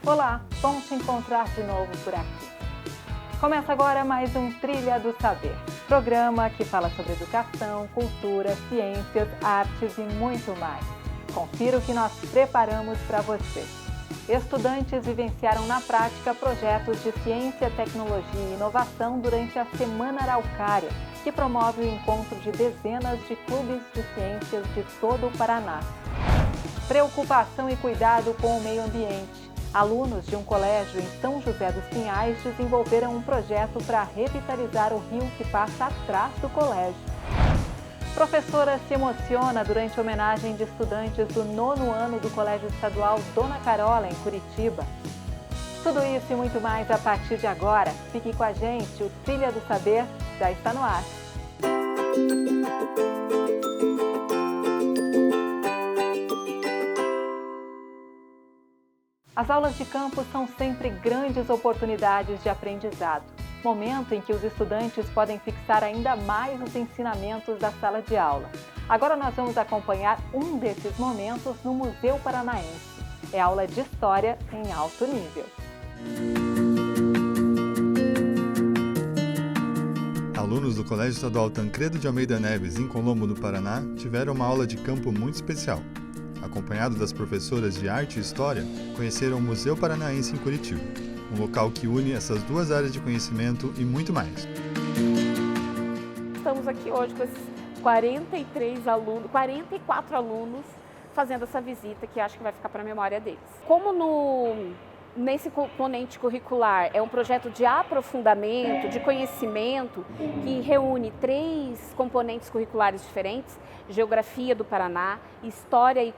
Olá, bom te encontrar de novo por aqui. Começa agora mais um Trilha do Saber, programa que fala sobre educação, cultura, ciências, artes e muito mais. Confira o que nós preparamos para você. Estudantes vivenciaram na prática projetos de ciência, tecnologia e inovação durante a Semana Araucária, que promove o encontro de dezenas de clubes de ciências de todo o Paraná. Preocupação e cuidado com o meio ambiente. Alunos de um colégio em São José dos Pinhais desenvolveram um projeto para revitalizar o rio que passa atrás do colégio. Professora se emociona durante a homenagem de estudantes do 9º ano do Colégio Estadual Dona Carola, em Curitiba. Tudo isso e muito mais a partir de agora. Fique com a gente, o Trilha do Saber já está no ar. As aulas de campo são sempre grandes oportunidades de aprendizado, momento em que os estudantes podem fixar ainda mais os ensinamentos da sala de aula. Agora nós vamos acompanhar um desses momentos no Museu Paranaense. É aula de História em alto nível. Alunos do Colégio Estadual Tancredo de Almeida Neves, em Colombo, no Paraná, tiveram uma aula de campo muito especial. Acompanhados das professoras de Arte e História, conheceram o Museu Paranaense em Curitiba, um local que une essas duas áreas de conhecimento e muito mais. Estamos aqui hoje com esses 44 alunos fazendo essa visita que acho que vai ficar para a memória deles. Como nesse componente curricular é um projeto de aprofundamento, de conhecimento, que reúne 3 componentes curriculares diferentes: Geografia do Paraná, História e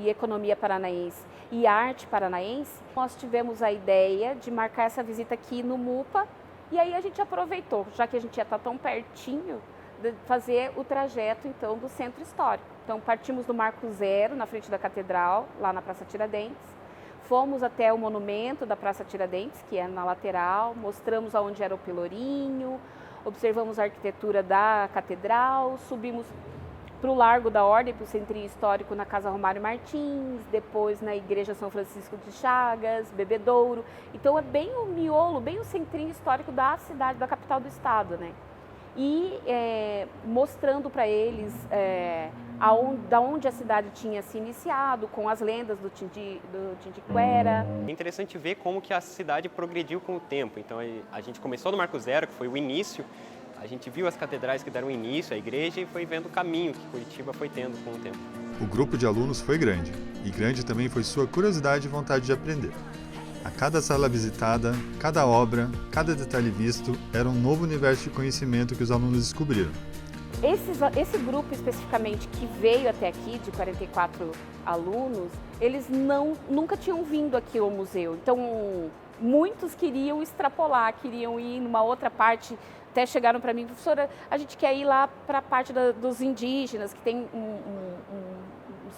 Economia Paranaense e Arte Paranaense. Nós tivemos a ideia de marcar essa visita aqui no MUPA e aí a gente aproveitou, já que a gente já está tão pertinho, de fazer o trajeto então do Centro Histórico. Então partimos do Marco Zero, na frente da Catedral, lá na Praça Tiradentes. Fomos até o monumento da Praça Tiradentes, que é na lateral, mostramos aonde era o Pelourinho, observamos a arquitetura da Catedral, subimos para o Largo da Ordem, para o Centrinho Histórico na Casa Romário Martins, depois na Igreja São Francisco de Chagas, Bebedouro. Então é bem o miolo, bem o centrinho histórico da cidade, da capital do estado, né? E mostrando para eles da onde a cidade tinha se iniciado, com as lendas do Tindiquera. É interessante ver como que a cidade progrediu com o tempo. Então a gente começou no Marco Zero, que foi o início, a gente viu as catedrais que deram início à igreja e foi vendo o caminho que Curitiba foi tendo com o tempo. O grupo de alunos foi grande, e grande também foi sua curiosidade e vontade de aprender. A cada sala visitada, cada obra, cada detalhe visto, era um novo universo de conhecimento que os alunos descobriram. Esse grupo especificamente que veio até aqui, de 44 alunos, eles nunca tinham vindo aqui ao museu. Então, muitos queriam extrapolar, queriam ir numa outra parte. Até chegaram para mim: professora, a gente quer ir lá para a parte dos indígenas, que tem um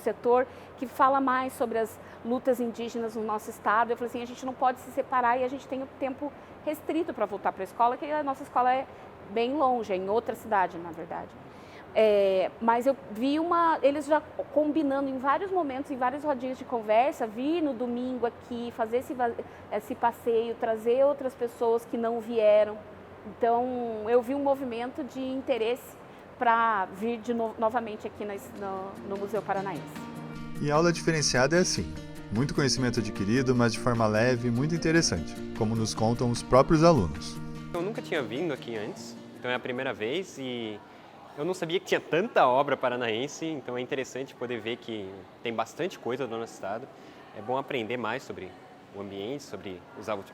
setor que fala mais sobre as lutas indígenas no nosso estado. Eu falei assim: a gente não pode se separar e a gente tem o tempo restrito para voltar para a escola, que a nossa escola é bem longe, é em outra cidade, na verdade. Mas eu vi eles já combinando em vários momentos, em várias rodinhas de conversa, vir no domingo aqui, fazer esse passeio, trazer outras pessoas que não vieram. Então, eu vi um movimento de interesse para vir novamente aqui no Museu Paranaense. E a aula diferenciada é assim: muito conhecimento adquirido, mas de forma leve, muito interessante, como nos contam os próprios alunos. Eu nunca tinha vindo aqui antes, então é a primeira vez e eu não sabia que tinha tanta obra paranaense, então é interessante poder ver que tem bastante coisa do nosso estado. É bom aprender mais sobre o ambiente, sobre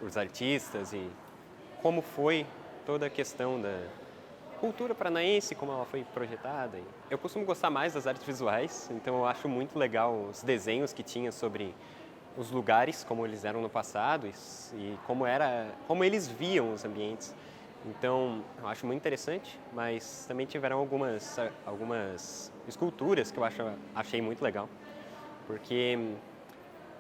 os artistas e como foi toda a questão da cultura paranaense, como ela foi projetada. Eu costumo gostar mais das artes visuais, então eu acho muito legal os desenhos que tinha sobre os lugares, como eles eram no passado e como eles viam os ambientes. Então, eu acho muito interessante, mas também tiveram algumas esculturas que eu achei muito legal, porque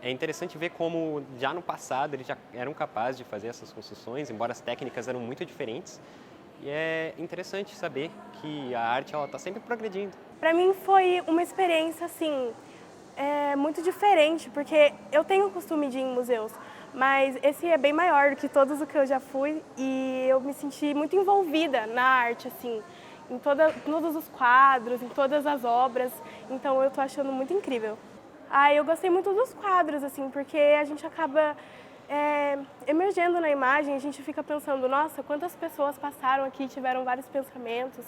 é interessante ver como já no passado eles já eram capazes de fazer essas construções, embora as técnicas eram muito diferentes. E é interessante saber que a arte está sempre progredindo. Para mim foi uma experiência assim, muito diferente, porque eu tenho o costume de ir em museus, mas esse é bem maior do que todos os que eu já fui e eu me senti muito envolvida na arte, assim, em todos os quadros, em todas as obras, então eu tô achando muito incrível. Eu gostei muito dos quadros, assim, porque a gente acaba emergendo na imagem, a gente fica pensando, nossa, quantas pessoas passaram aqui, tiveram vários pensamentos,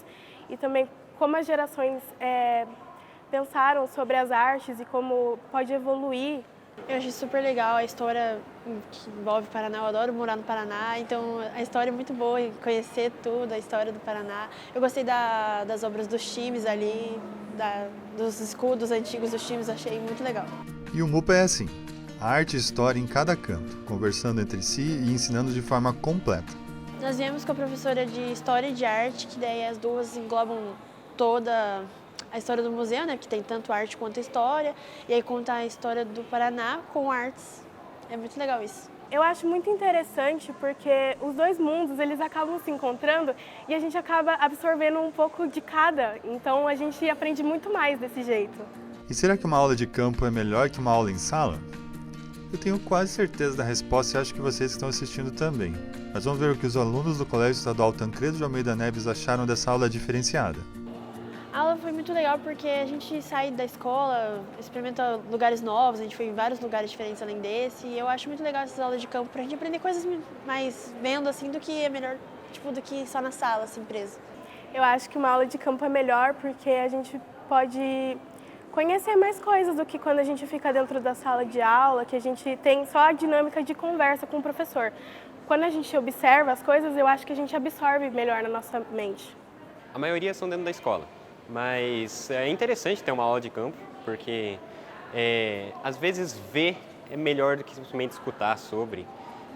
e também como as gerações pensaram sobre as artes e como pode evoluir. Eu achei super legal a história que envolve o Paraná, eu adoro morar no Paraná, então a história é muito boa e conhecer tudo, a história do Paraná. Eu gostei das obras dos times ali, dos escudos antigos dos times, achei muito legal. E o MUPA é assim, a arte e história em cada canto, conversando entre si e ensinando de forma completa. Nós viemos com a professora de História e de Arte, que daí as duas englobam toda a história do museu, né, que tem tanto arte quanto história, e aí conta a história do Paraná com artes. É muito legal isso. Eu acho muito interessante porque os dois mundos, eles acabam se encontrando e a gente acaba absorvendo um pouco de cada, então a gente aprende muito mais desse jeito. E será que uma aula de campo é melhor que uma aula em sala? Eu tenho quase certeza da resposta e acho que vocês que estão assistindo também. Mas vamos ver o que os alunos do Colégio Estadual Tancredo de Almeida Neves acharam dessa aula diferenciada. A aula foi muito legal porque a gente sai da escola, experimenta lugares novos, a gente foi em vários lugares diferentes além desse, e eu acho muito legal essas aulas de campo pra gente aprender coisas mais vendo assim do que é melhor, tipo, do que só na sala, assim, preso. Eu acho que uma aula de campo é melhor porque a gente pode conhecer mais coisas do que quando a gente fica dentro da sala de aula, que a gente tem só a dinâmica de conversa com o professor. Quando a gente observa as coisas, eu acho que a gente absorve melhor na nossa mente. A maioria são dentro da escola, mas é interessante ter uma aula de campo, porque às vezes ver é melhor do que simplesmente escutar sobre.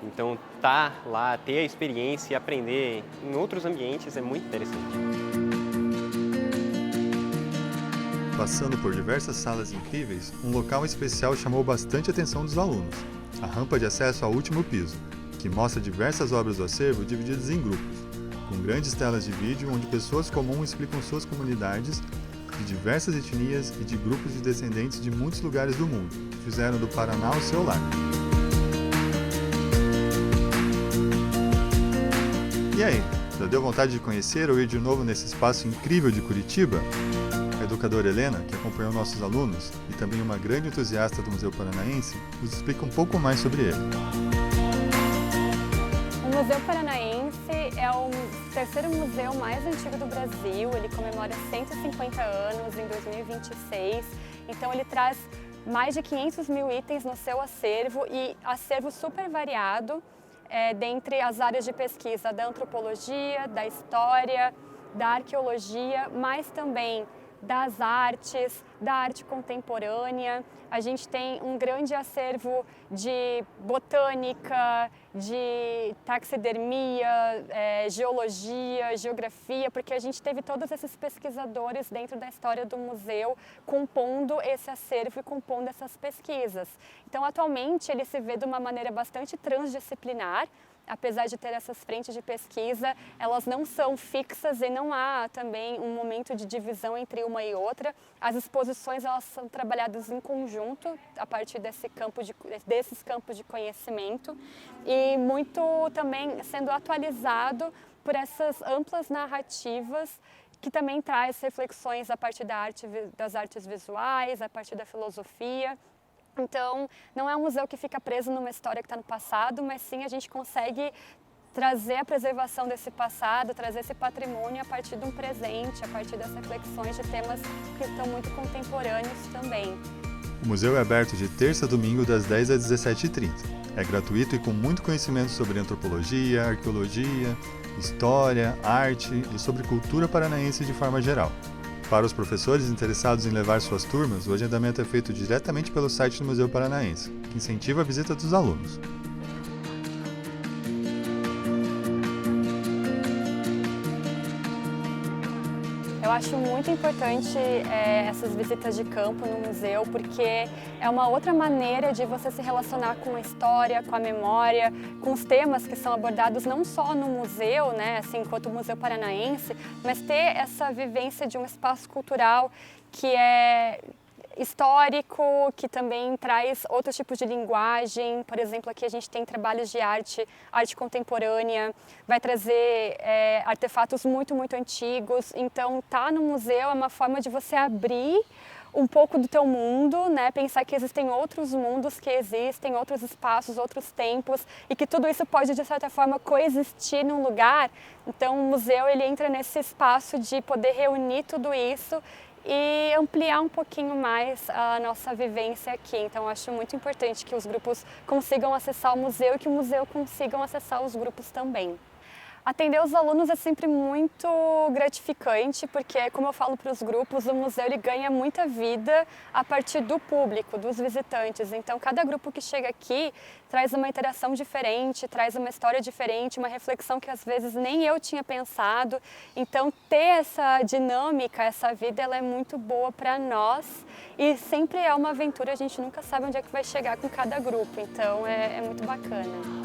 Então, tá lá, ter a experiência e aprender em outros ambientes é muito interessante. Passando por diversas salas incríveis, um local especial chamou bastante a atenção dos alunos, a rampa de acesso ao último piso, que mostra diversas obras do acervo divididas em grupos, com grandes telas de vídeo onde pessoas comuns explicam suas comunidades de diversas etnias e de grupos de descendentes de muitos lugares do mundo, que fizeram do Paraná o seu lar. E aí, já deu vontade de conhecer ou ir de novo nesse espaço incrível de Curitiba? A educadora Helena, que acompanhou nossos alunos e também uma grande entusiasta do Museu Paranaense, nos explica um pouco mais sobre ele. O Museu Paranaense é o terceiro museu mais antigo do Brasil. Ele comemora 150 anos em 2026. Então ele traz mais de 500 mil itens no seu acervo e acervo super variado dentre as áreas de pesquisa da antropologia, da história, da arqueologia, mas também das artes, da arte contemporânea. A gente tem um grande acervo de botânica, de taxidermia, geologia, geografia, porque a gente teve todos esses pesquisadores dentro da história do museu compondo esse acervo e compondo essas pesquisas. Então, atualmente, ele se vê de uma maneira bastante transdisciplinar. Apesar de ter essas frentes de pesquisa, elas não são fixas e não há também um momento de divisão entre uma e outra. As exposições elas são trabalhadas em conjunto a partir desses campos de conhecimento e muito também sendo atualizado por essas amplas narrativas que também traz reflexões a partir das artes visuais, a partir da filosofia. Então, não é um museu que fica preso numa história que está no passado, mas sim a gente consegue trazer a preservação desse passado, trazer esse patrimônio a partir de um presente, a partir das reflexões de temas que estão muito contemporâneos também. O museu é aberto de terça a domingo das 10 às 17h30. É gratuito e com muito conhecimento sobre antropologia, arqueologia, história, arte e sobre cultura paranaense de forma geral. Para os professores interessados em levar suas turmas, o agendamento é feito diretamente pelo site do Museu Paranaense, que incentiva a visita dos alunos. Eu acho muito importante essas visitas de campo no museu, porque é uma outra maneira de você se relacionar com a história, com a memória, com os temas que são abordados não só no museu, né, assim, enquanto Museu Paranaense, mas ter essa vivência de um espaço cultural que é histórico, que também traz outros tipos de linguagem. Por exemplo, aqui a gente tem trabalhos de arte contemporânea, vai trazer artefatos muito, muito antigos. Então, tá no museu é uma forma de você abrir um pouco do teu mundo, né? Pensar que existem outros mundos, que existem outros espaços, outros tempos e que tudo isso pode, de certa forma, coexistir num lugar. Então, o museu ele entra nesse espaço de poder reunir tudo isso e ampliar um pouquinho mais a nossa vivência aqui. Então, eu acho muito importante que os grupos consigam acessar o museu e que o museu consigam acessar os grupos também. Atender os alunos é sempre muito gratificante, porque, como eu falo para os grupos, o museu ele ganha muita vida a partir do público, dos visitantes. Então, cada grupo que chega aqui traz uma interação diferente, traz uma história diferente, uma reflexão que às vezes nem eu tinha pensado. Então, ter essa dinâmica, essa vida, ela é muito boa para nós e sempre é uma aventura, a gente nunca sabe onde é que vai chegar com cada grupo. Então, é muito bacana.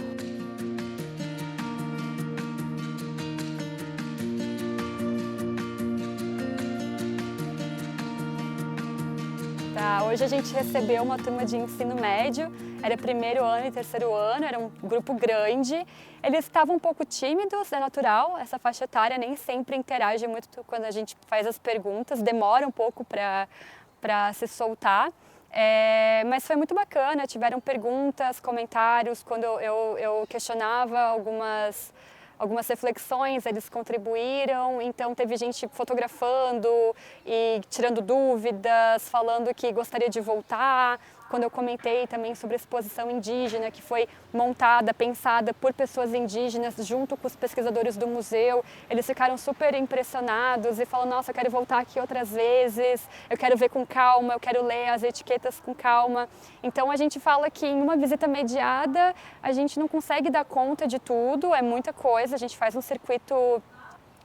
Hoje a gente recebeu uma turma de ensino médio, era primeiro ano e terceiro ano, era um grupo grande. Eles estavam um pouco tímidos, é natural, essa faixa etária nem sempre interage muito quando a gente faz as perguntas, demora um pouco para se soltar. Mas foi muito bacana, tiveram perguntas, comentários, quando eu questionava algumas reflexões, eles contribuíram, então teve gente fotografando e tirando dúvidas, falando que gostaria de voltar. Quando eu comentei também sobre a exposição indígena, que foi montada, pensada por pessoas indígenas junto com os pesquisadores do museu, eles ficaram super impressionados e falaram, nossa, eu quero voltar aqui outras vezes, eu quero ver com calma, eu quero ler as etiquetas com calma. Então a gente fala que em uma visita mediada a gente não consegue dar conta de tudo, é muita coisa, a gente faz um circuito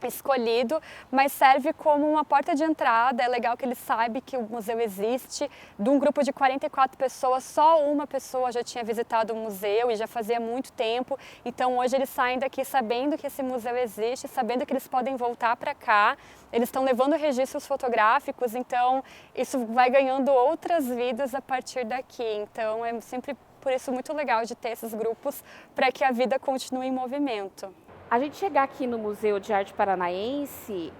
escolhido, mas serve como uma porta de entrada. É legal que ele saiba que o museu existe. De um grupo de 44 pessoas, só uma pessoa já tinha visitado o museu e já fazia muito tempo. Então hoje eles saem daqui sabendo que esse museu existe, sabendo que eles podem voltar para cá. Eles estão levando registros fotográficos, então isso vai ganhando outras vidas a partir daqui. Então é sempre por isso muito legal de ter esses grupos para que a vida continue em movimento. A gente chegar aqui no Museu de Arte Paranaense,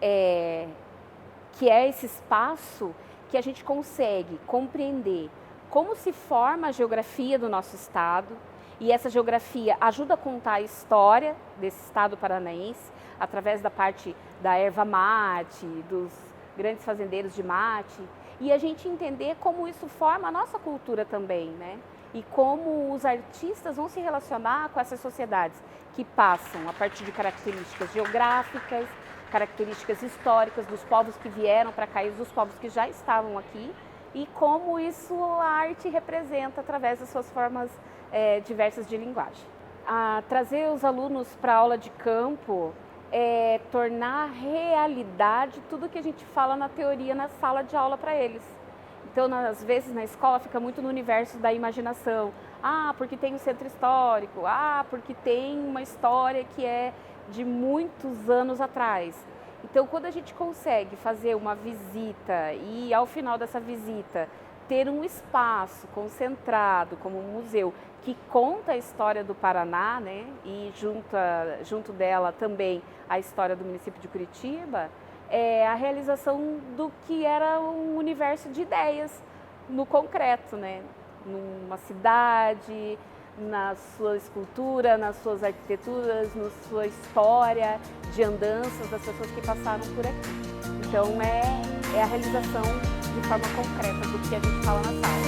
que é esse espaço que a gente consegue compreender como se forma a geografia do nosso estado, e essa geografia ajuda a contar a história desse estado paranaense através da parte da erva mate, dos grandes fazendeiros de mate, e a gente entender como isso forma a nossa cultura também, né? E como os artistas vão se relacionar com essas sociedades que passam a partir de características geográficas, características históricas dos povos que vieram para cá e dos povos que já estavam aqui, e como isso a arte representa através das suas formas diversas de linguagem. Trazer os alunos para a aula de campo é tornar realidade tudo que a gente fala na teoria na sala de aula para eles. Então, às vezes, na escola fica muito no universo da imaginação. Porque tem o centro histórico. Porque tem uma história que é de muitos anos atrás. Então, quando a gente consegue fazer uma visita e, ao final dessa visita, ter um espaço concentrado, como um museu, que conta a história do Paraná, né? E junto dela também a história do município de Curitiba, é a realização do que era um universo de ideias no concreto, né? Numa cidade, na sua escultura, nas suas arquiteturas, na sua história de andanças das pessoas que passaram por aqui. Então é a realização de forma concreta do que a gente fala na sala.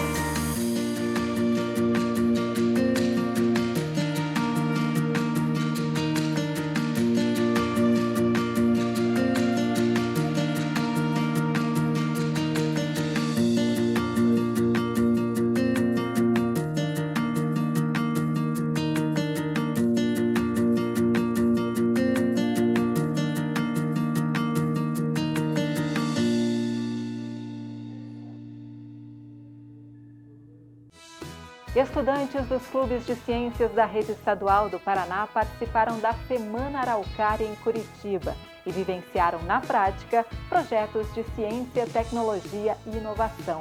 Estudantes dos clubes de ciências da Rede Estadual do Paraná participaram da Semana Araucária em Curitiba e vivenciaram na prática projetos de ciência, tecnologia e inovação.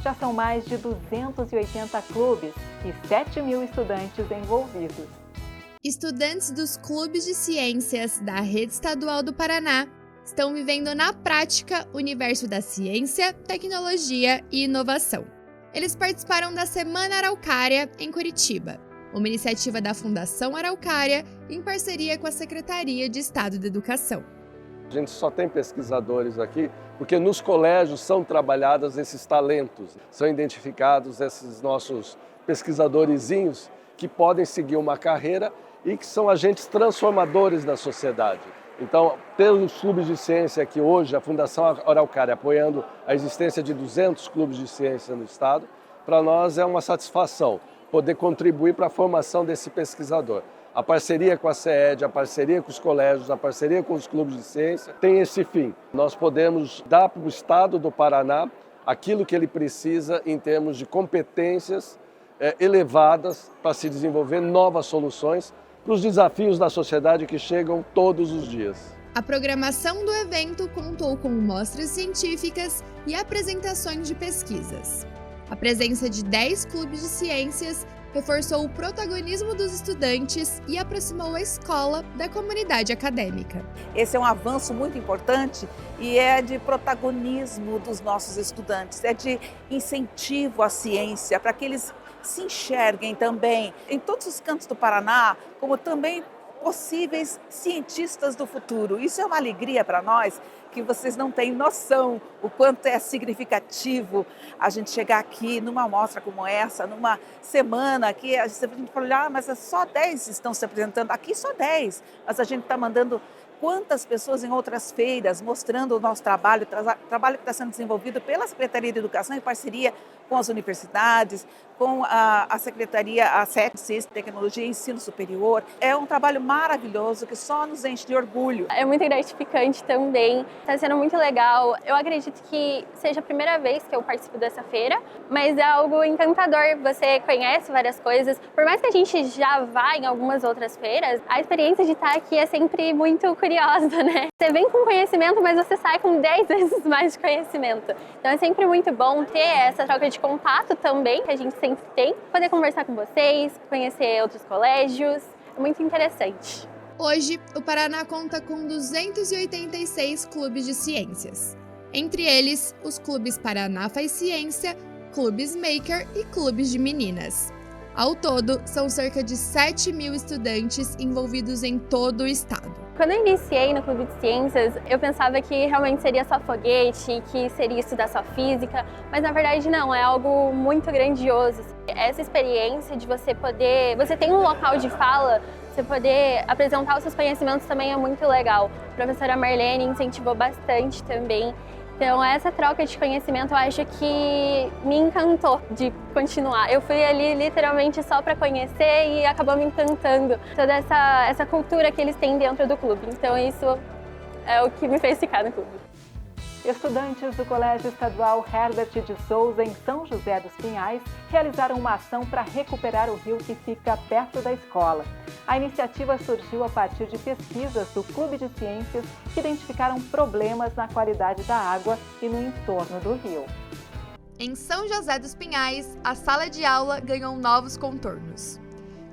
Já são mais de 280 clubes e 7 mil estudantes envolvidos. Estudantes dos clubes de ciências da Rede Estadual do Paraná estão vivendo na prática o universo da ciência, tecnologia e inovação. Eles participaram da Semana Araucária em Curitiba, uma iniciativa da Fundação Araucária em parceria com a Secretaria de Estado da Educação. A gente só tem pesquisadores aqui porque nos colégios são trabalhados esses talentos, são identificados esses nossos pesquisadorzinhos que podem seguir uma carreira e que são agentes transformadores da sociedade. Então, ter os clubes de ciência aqui hoje, a Fundação Araucária apoiando a existência de 200 clubes de ciência no estado, para nós é uma satisfação poder contribuir para a formação desse pesquisador. A parceria com a CED, a parceria com os colégios, a parceria com os clubes de ciência tem esse fim. Nós podemos dar para o estado do Paraná aquilo que ele precisa em termos de competências elevadas para se desenvolver novas soluções para os desafios da sociedade que chegam todos os dias. A programação do evento contou com mostras científicas e apresentações de pesquisas. A presença de 10 clubes de ciências reforçou o protagonismo dos estudantes e aproximou a escola da comunidade acadêmica. Esse é um avanço muito importante e é de protagonismo dos nossos estudantes, é de incentivo à ciência, para que eles se enxerguem também em todos os cantos do Paraná, como também possíveis cientistas do futuro. Isso é uma alegria para nós, que vocês não têm noção o quanto é significativo a gente chegar aqui numa mostra como essa, numa semana que a gente fala, mas só 10 estão se apresentando, aqui só 10, mas a gente está mandando quantas pessoas em outras feiras, mostrando o nosso trabalho, trabalho que está sendo desenvolvido pela Secretaria de Educação em parceria com as universidades, com a Secretaria, a SET, Ciência, Tecnologia e Ensino Superior. É um trabalho maravilhoso que só nos enche de orgulho. É muito gratificante também, está sendo muito legal. Eu acredito que seja a primeira vez que eu participo dessa feira, mas é algo encantador. Você conhece várias coisas, por mais que a gente já vá em algumas outras feiras, a experiência de estar aqui é sempre muito curiosa, né? Você vem com conhecimento, mas você sai com 10 vezes mais de conhecimento. Então é sempre muito bom ter essa troca de contato também, que a gente sempre tem, poder conversar com vocês, conhecer outros colégios, é muito interessante. Hoje, o Paraná conta com 286 clubes de ciências. Entre eles, os clubes Paraná Faz Ciência, Clubes Maker e Clubes de Meninas. Ao todo, são cerca de 7 mil estudantes envolvidos em todo o estado. Quando eu iniciei no Clube de Ciências, eu pensava que realmente seria só foguete, que seria estudar só física, mas na verdade não, é algo muito grandioso. Essa experiência de você tem um local de fala, você poder apresentar os seus conhecimentos também é muito legal. A professora Marlene incentivou bastante também. Então, essa troca de conhecimento eu acho que me encantou de continuar. Eu fui ali literalmente só para conhecer e acabou me encantando toda essa cultura que eles têm dentro do clube. Então, isso é o que me fez ficar no clube. Estudantes do Colégio Estadual Herbert de Souza, em São José dos Pinhais, realizaram uma ação para recuperar o rio que fica perto da escola. A iniciativa surgiu a partir de pesquisas do Clube de Ciências que identificaram problemas na qualidade da água e no entorno do rio. Em São José dos Pinhais, a sala de aula ganhou novos contornos.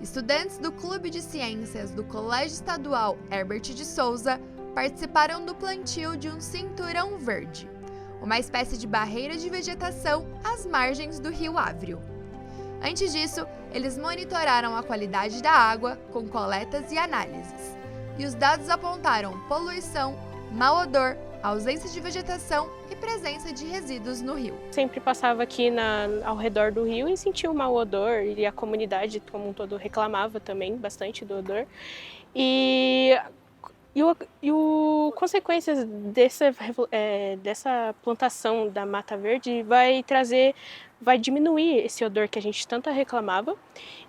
Estudantes do Clube de Ciências do Colégio Estadual Herbert de Souza participaram do plantio de um cinturão verde, uma espécie de barreira de vegetação às margens do rio Ávrio. Antes disso, eles monitoraram a qualidade da água com coletas e análises, e os dados apontaram poluição, mau odor, ausência de vegetação e presença de resíduos no rio. Sempre passava aqui ao redor do rio e sentia um mau odor, e a comunidade como um todo reclamava também bastante do odor. E consequências dessa plantação da Mata Verde vai diminuir esse odor que a gente tanto reclamava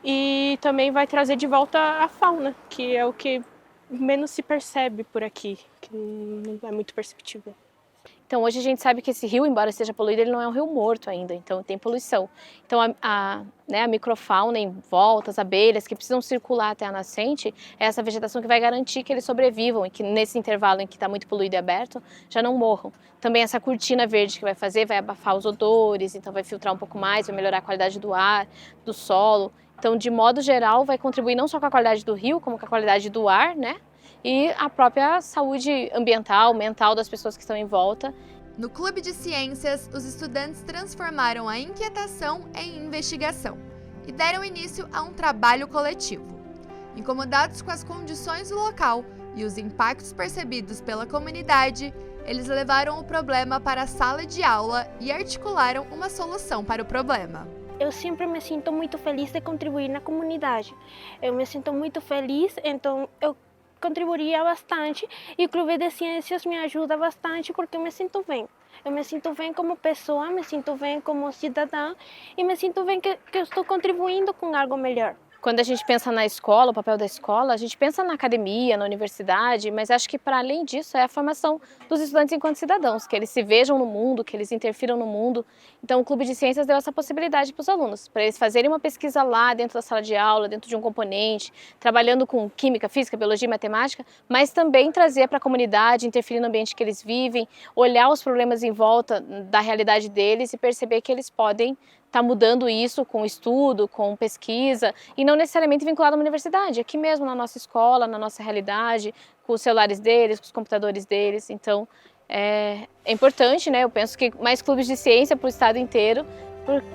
e também vai trazer de volta a fauna, que é o que menos se percebe por aqui, que não é muito perceptível. Então hoje a gente sabe que esse rio, embora esteja poluído, ele não é um rio morto ainda, então tem poluição. Então a microfauna em volta, as abelhas que precisam circular até a nascente, é essa vegetação que vai garantir que eles sobrevivam e que nesse intervalo em que está muito poluído e aberto, já não morram. Também essa cortina verde que vai fazer, vai abafar os odores, então vai filtrar um pouco mais, vai melhorar a qualidade do ar, do solo. Então, de modo geral, vai contribuir não só com a qualidade do rio, como com a qualidade do ar, né? E a própria saúde ambiental, mental das pessoas que estão em volta. No Clube de Ciências, os estudantes transformaram a inquietação em investigação e deram início a um trabalho coletivo. Incomodados com as condições do local e os impactos percebidos pela comunidade, eles levaram o problema para a sala de aula e articularam uma solução para o problema. Eu sempre me sinto muito feliz de contribuir na comunidade. Eu me sinto muito feliz, então eu contribuiria bastante e o Clube de Ciências me ajuda bastante porque eu me sinto bem. Eu me sinto bem como pessoa, me sinto bem como cidadã e me sinto bem que eu estou contribuindo com algo melhor. Quando a gente pensa na escola, o papel da escola, a gente pensa na academia, na universidade, mas acho que para além disso é a formação dos estudantes enquanto cidadãos, que eles se vejam no mundo, que eles interfiram no mundo. Então o Clube de Ciências deu essa possibilidade para os alunos, para eles fazerem uma pesquisa lá dentro da sala de aula, dentro de um componente, trabalhando com química, física, biologia e matemática, mas também trazer para a comunidade, interferir no ambiente que eles vivem, olhar os problemas em volta da realidade deles e perceber que eles podem está mudando isso com estudo, com pesquisa e não necessariamente vinculado à universidade, aqui mesmo na nossa escola, na nossa realidade, com os celulares deles, com os computadores deles. Então é importante, né? Eu penso que mais clubes de ciência para o estado inteiro,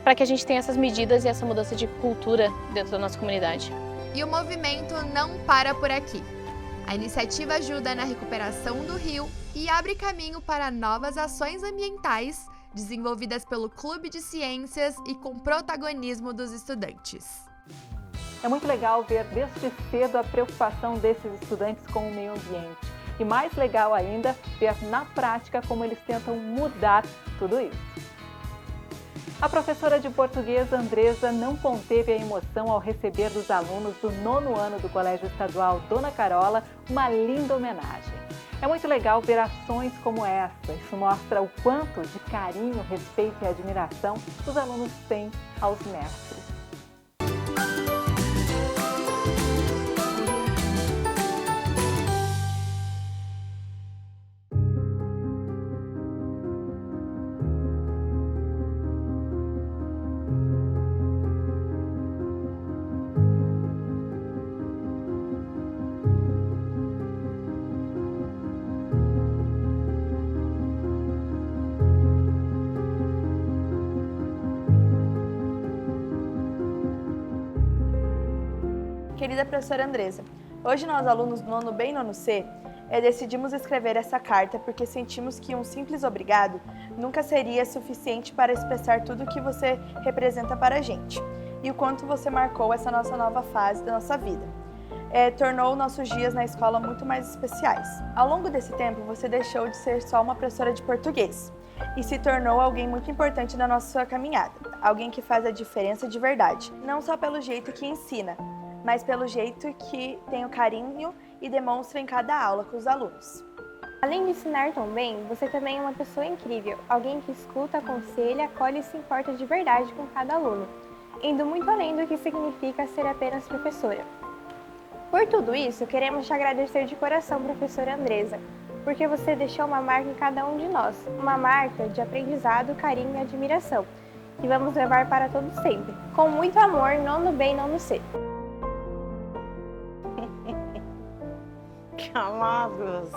para que a gente tenha essas medidas e essa mudança de cultura dentro da nossa comunidade. E o movimento não para por aqui. A iniciativa ajuda na recuperação do rio e abre caminho para novas ações ambientais desenvolvidas pelo Clube de Ciências e com protagonismo dos estudantes. É muito legal ver desde cedo a preocupação desses estudantes com o meio ambiente. E mais legal ainda, ver na prática como eles tentam mudar tudo isso. A professora de português Andresa não conteve a emoção ao receber dos alunos do 9º ano do Colégio Estadual Dona Carola uma linda homenagem. É muito legal ver ações como essa. Isso mostra o quanto de carinho, respeito e admiração os alunos têm aos mestres. Querida professora Andresa, hoje nós, alunos do 9º B e 9º C, decidimos escrever essa carta porque sentimos que um simples obrigado nunca seria suficiente para expressar tudo o que você representa para a gente e o quanto você marcou essa nossa nova fase da nossa vida. Tornou nossos dias na escola muito mais especiais. Ao longo desse tempo, você deixou de ser só uma professora de português e se tornou alguém muito importante na nossa caminhada, alguém que faz a diferença de verdade, não só pelo jeito que ensina, mas pelo jeito que tem o carinho e demonstra em cada aula com os alunos. Além de ensinar tão bem, você também é uma pessoa incrível, alguém que escuta, aconselha, acolhe e se importa de verdade com cada aluno, indo muito além do que significa ser apenas professora. Por tudo isso, queremos te agradecer de coração, professora Andresa, porque você deixou uma marca em cada um de nós, uma marca de aprendizado, carinho e admiração, que vamos levar para todo sempre. Com muito amor, 9º B e 9º C. Amados,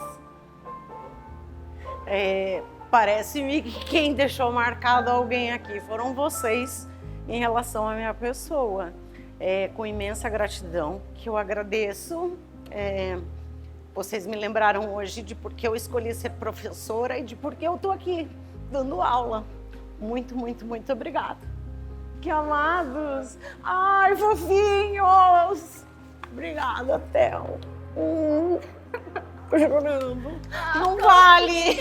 parece-me que quem deixou marcado alguém aqui foram vocês em relação à minha pessoa. Com imensa gratidão que eu agradeço. Vocês me lembraram hoje de por que eu escolhi ser professora e de por que eu estou aqui dando aula. Muito, muito, muito obrigada. Que amados! Ai, fofinhos! Obrigada, Theo. Tô chorando. Não vale!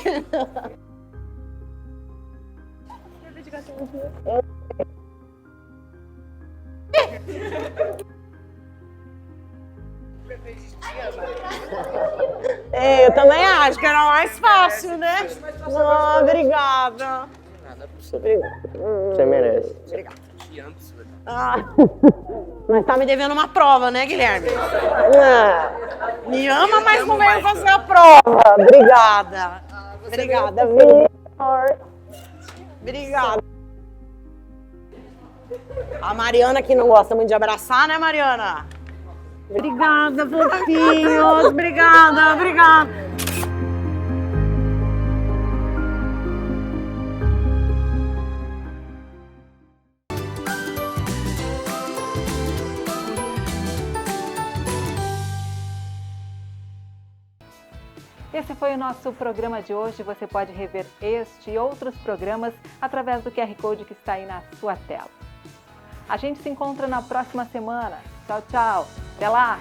Eu também acho que era mais fácil, né? Ah, obrigada. Você merece. Obrigada. Ah, mas tá me devendo uma prova, né, Guilherme? Me ama, mas não veio fazer a prova. Obrigada. Obrigada, Vitor. Obrigada. A Mariana que não gosta muito de abraçar, né, Mariana? Obrigada, fofinhos. Obrigada, obrigada. Esse foi o nosso programa de hoje. Você pode rever este e outros programas através do QR Code que está aí na sua tela. A gente se encontra na próxima semana. Tchau, tchau. Até lá!